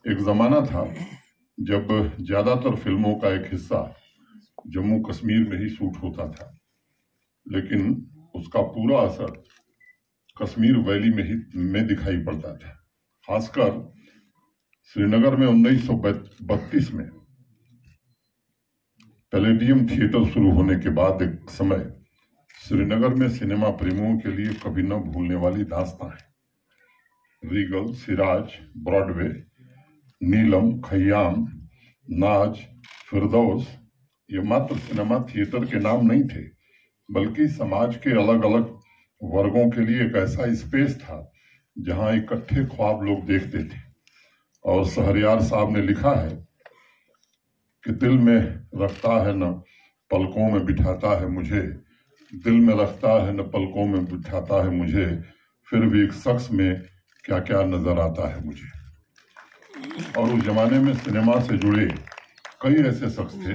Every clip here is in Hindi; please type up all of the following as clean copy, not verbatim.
एक जमाना था जब ज्यादातर फिल्मों का एक हिस्सा जम्मू कश्मीर में ही शूट होता था, लेकिन उसका पूरा असर कश्मीर वैली में दिखाई पड़ता था। खासकर श्रीनगर में 1932 में पैलेडियम थिएटर शुरू होने के बाद एक समय श्रीनगर में सिनेमा प्रेमियों के लिए कभी न भूलने वाली दास्तां है। रीगल, सिराज, ब्रॉडवे, नीलम, खयाम, नाज, फिरदौस ये मात्र सिनेमा थिएटर के नाम नहीं थे, बल्कि समाज के अलग अलग वर्गों के लिए एक ऐसा स्पेस था जहां इकट्ठे ख्वाब लोग देखते थे। और शहरयार साहब ने लिखा है कि दिल में रखता है न पलकों में बिठाता है मुझे, दिल में रखता है न पलकों में बिठाता है मुझे, फिर भी एक शख्स में क्या क्या नजर आता है मुझे। और उस जमाने में सिनेमा से जुड़े कई ऐसे शख्स थे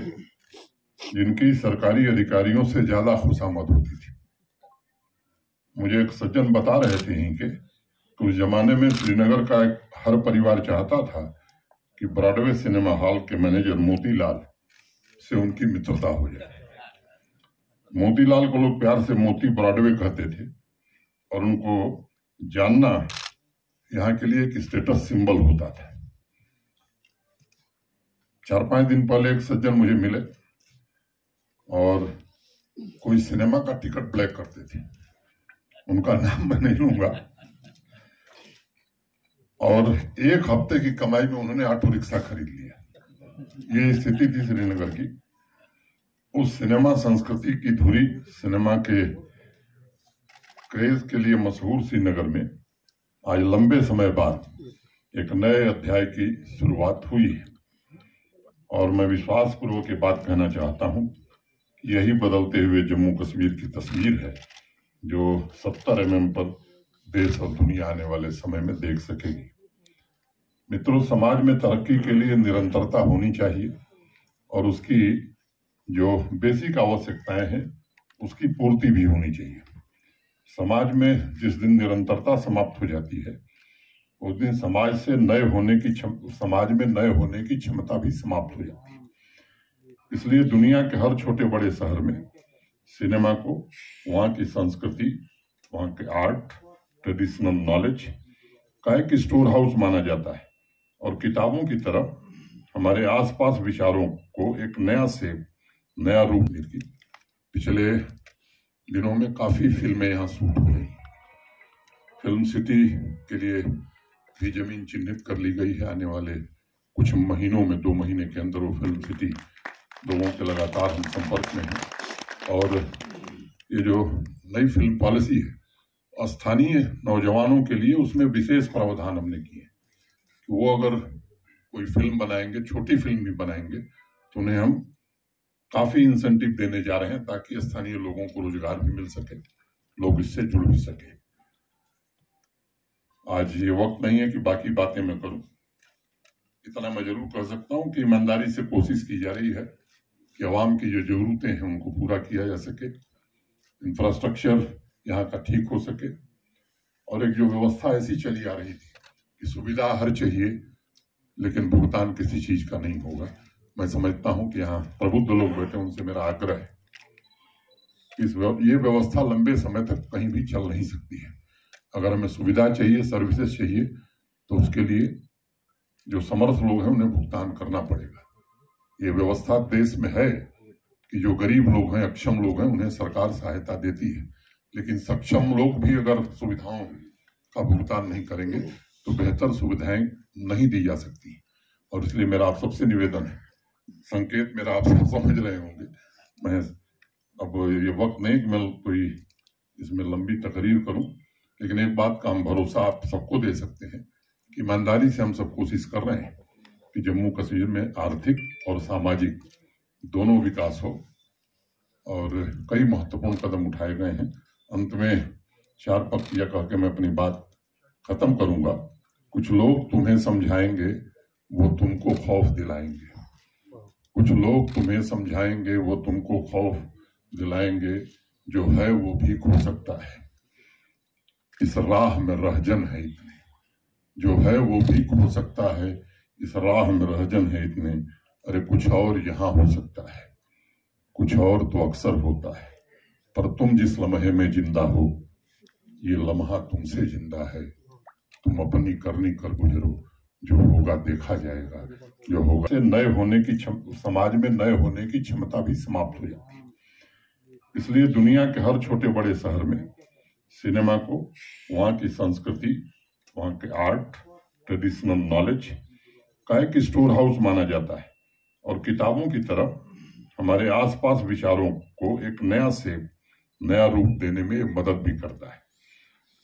जिनकी सरकारी अधिकारियों से ज्यादा खुशामद होती थी। मुझे एक सज्जन बता रहे थे यहीं के कि उस जमाने में श्रीनगर का हर परिवार चाहता था कि ब्रॉडवे सिनेमा हॉल के मैनेजर मोतीलाल से उनकी मित्रता हो जाए। मोतीलाल को लोग प्यार से मोती ब्रॉडवे कहते थे और उनको जानना यहाँ के लिए एक स्टेटस सिंबल होता था। 4-5 दिन पहले एक सज्जन मुझे मिले और कोई सिनेमा का टिकट ब्लैक करते थे, उनका नाम मैं नहीं लूंगा। और एक हफ्ते की कमाई में उन्होंने ऑटो रिक्शा खरीद लिया। ये स्थिति थी श्रीनगर की। उस सिनेमा संस्कृति की धुरी सिनेमा के क्रेज के लिए मशहूर श्रीनगर में आज लंबे समय बाद एक नए अध्याय की शुरुआत हुई है। और मैं विश्वासपूर्वक ये बात कहना चाहता हूं कि यही बदलते हुए जम्मू कश्मीर की तस्वीर है जो 70 mm पर देश और दुनिया आने वाले समय में देख सकेगी। मित्रों, समाज में तरक्की के लिए निरंतरता होनी चाहिए और उसकी जो बेसिक आवश्यकताएं हैं उसकी पूर्ति भी होनी चाहिए। समाज में जिस दिन निरंतरता समाप्त हो जाती है उस दिन समाज में नए होने की क्षमता भी समाप्त हो जाती है। इसलिए दुनिया के हर छोटे बड़े शहर में सिनेमा को वहाँ की संस्कृति, वहाँ के आर्ट, ट्रेडिशनल नॉलेज का एक स्टोर हाउस माना जाता है और किताबों की तरह हमारे आसपास विचारों को एक नया रूप मिलती। पिछले दिनों में काफी फिल्में यहाँ शूट हो रही हैं। फिल्म सिटी के लिए भी जमीन चिन्हित कर ली गई है। आने वाले कुछ महीनों में, 2 महीने के अंदर वो फिल्म सिटी लोगों के लगातार हम संपर्क में हैं। और ये जो नई फिल्म पॉलिसी है स्थानीय नौजवानों के लिए, उसमें विशेष प्रावधान हमने किए कि वो अगर कोई फिल्म बनाएंगे, छोटी फिल्म भी बनाएंगे, तो उन्हें हम काफी इंसेंटिव देने जा रहे हैं ताकि स्थानीय लोगों को रोजगार भी मिल सके, लोग इससे जुड़ भी सके। आज ये वक्त नहीं है कि बाकी बातें मैं करूं। इतना मैं जरूर कर सकता हूं कि ईमानदारी से कोशिश की जा रही है कि आवाम की जो जरूरतें हैं उनको पूरा किया जा सके, इंफ्रास्ट्रक्चर यहाँ का ठीक हो सके। और एक जो व्यवस्था ऐसी चली आ रही थी कि सुविधा हर चाहिए लेकिन भुगतान किसी चीज का नहीं होगा, मैं समझता हूं कि यहाँ प्रबुद्ध लोग बैठे, उनसे मेरा आग्रह है ये व्यवस्था लंबे समय तक कहीं भी चल नहीं सकती है। अगर हमें सुविधा चाहिए, सर्विसेज चाहिए, तो उसके लिए जो समर्थ लोग हैं उन्हें भुगतान करना पड़ेगा। ये व्यवस्था देश में है कि जो गरीब लोग हैं, अक्षम लोग हैं, उन्हें सरकार सहायता देती है, लेकिन सक्षम लोग भी अगर सुविधाओं का भुगतान नहीं करेंगे तो बेहतर सुविधाएं नहीं दी जा सकती। और इसलिए मेरा आप सबसे निवेदन है, संकेत मेरा आप सब समझ रहे होंगे, मैं अब ये वक्त नहीं कि मैं कोई इसमें लंबी तकरीर करूं, लेकिन एक बात का हम भरोसा आप सबको दे सकते हैं कि ईमानदारी से हम सब कोशिश कर रहे हैं कि जम्मू कश्मीर में आर्थिक और सामाजिक दोनों विकास हो। और कई महत्वपूर्ण कदम उठाए गए हैं। अंत में 4 पक्ष यह कह के मैं अपनी बात खत्म करूंगा, कुछ लोग तुम्हें समझाएंगे वो तुमको खौफ दिलाएंगे, कुछ लोग तुम्हें समझाएंगे वो तुमको खौफ दिलाएंगे, जो है वो भी खो सकता है, इस राह में रहजन है इतने, जो है वो भी खो सकता है, इस राह में रहजन है इतने, अरे कुछ और यहाँ हो सकता है, कुछ और तो अक्सर होता है, पर तुम जिस लम्हे में जिंदा हो, ये लम्हा तुमसे जिंदा है। तुम अपनी करनी कर गुजरो, जो होगा देखा जाएगा, जो होगा। से नए होने की समाज में नए होने की क्षमता भी समाप्त हो जाती है। इसलिए दुनिया के हर छोटे बड़े शहर में सिनेमा को वहाँ की संस्कृति, वहाँ के आर्ट, ट्रेडिशनल नॉलेज का एक स्टोर हाउस माना जाता है और किताबों की तरह हमारे आसपास विचारों को एक नया रूप देने में मदद भी करता है।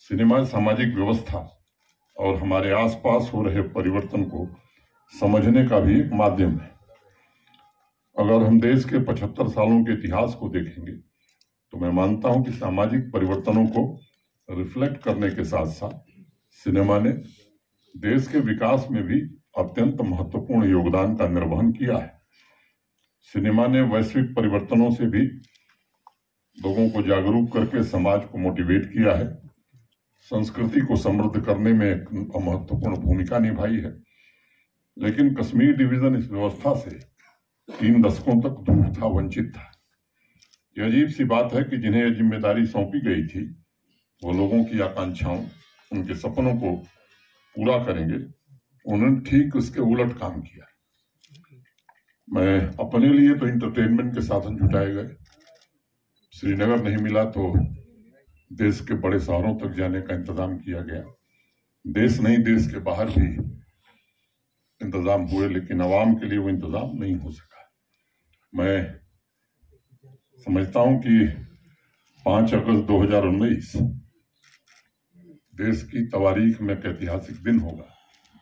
सिनेमा सामाजिक व्यवस्था और हमारे आसपास हो रहे परिवर्तन को समझने का भी एक माध्यम है। अगर हम देश के 75 सालों के इतिहास को देखेंगे तो मैं मानता हूं कि सामाजिक परिवर्तनों को रिफ्लेक्ट करने के साथ साथ सिनेमा ने देश के विकास में भी अत्यंत महत्वपूर्ण योगदान का निर्वहन किया है। सिनेमा ने वैश्विक परिवर्तनों से भी लोगों को जागरूक करके समाज को मोटिवेट किया है, संस्कृति को समृद्ध करने में एक महत्वपूर्ण भूमिका निभाई है। लेकिन कश्मीर डिवीजन इस व्यवस्था से 3 दशकों तक दूर था, वंचित था। यह अजीब सी बात है कि जिन्हें यह जिम्मेदारी सौंपी गई थी वो लोगों की आकांक्षाओं, उनके सपनों को पूरा करेंगे, उन्होंने ठीक उसके उलट काम किया। मैं अपने लिए तो इंटरटेनमेंट के साधन जुटाए गए, श्रीनगर नहीं मिला तो देश के बड़े शहरों तक जाने का इंतजाम किया गया। देश नहीं, देश के बाहर भी इंतजाम हुए, लेकिन आवाम के लिए वो इंतजाम नहीं हो सका। मैं समझता हूं कि 5 अगस्त 2019 देश की तवारीख में एक ऐतिहासिक दिन होगा,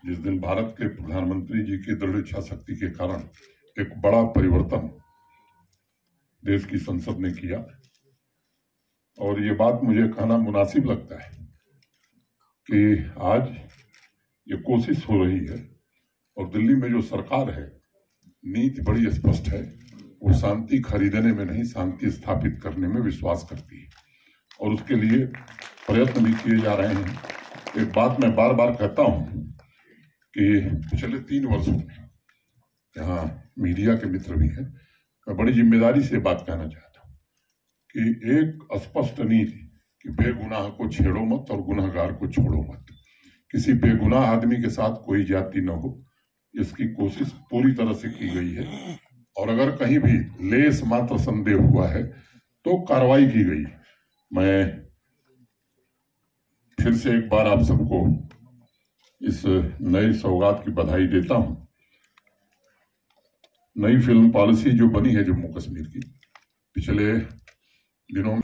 जिस दिन भारत के प्रधानमंत्री जी की दृढ़ इच्छा शक्ति के कारण एक बड़ा परिवर्तन देश की संसद ने किया। और ये बात मुझे कहना मुनासिब लगता है कि आज ये कोशिश हो रही है और दिल्ली में जो सरकार है, नीति बड़ी स्पष्ट है, वो शांति खरीदने में नहीं, शांति स्थापित करने में विश्वास करती है और उसके लिए प्रयत्न भी किए जा रहे हैं। एक बात मैं बार बार कहता हूं कि पिछले 3 वर्षों में, यहाँ मीडिया के मित्र भी हैं, मैं बड़ी जिम्मेदारी से बात कहना चाहता हूं कि एक स्पष्ट नीति कि बेगुनाह को छेड़ो मत और गुनहगार को छोड़ो मत, किसी बेगुनाह आदमी के साथ कोई ज्यादती न हो, इसकी कोशिश पूरी तरह से की गई है। और अगर कहीं भी लेस मात्र संदेह हुआ है तो कार्रवाई की गई। मैं फिर से एक बार आप सबको इस नई सौगात की बधाई देता हूं। नई फिल्म पॉलिसी जो बनी है जम्मू कश्मीर की, पिछले दिनों में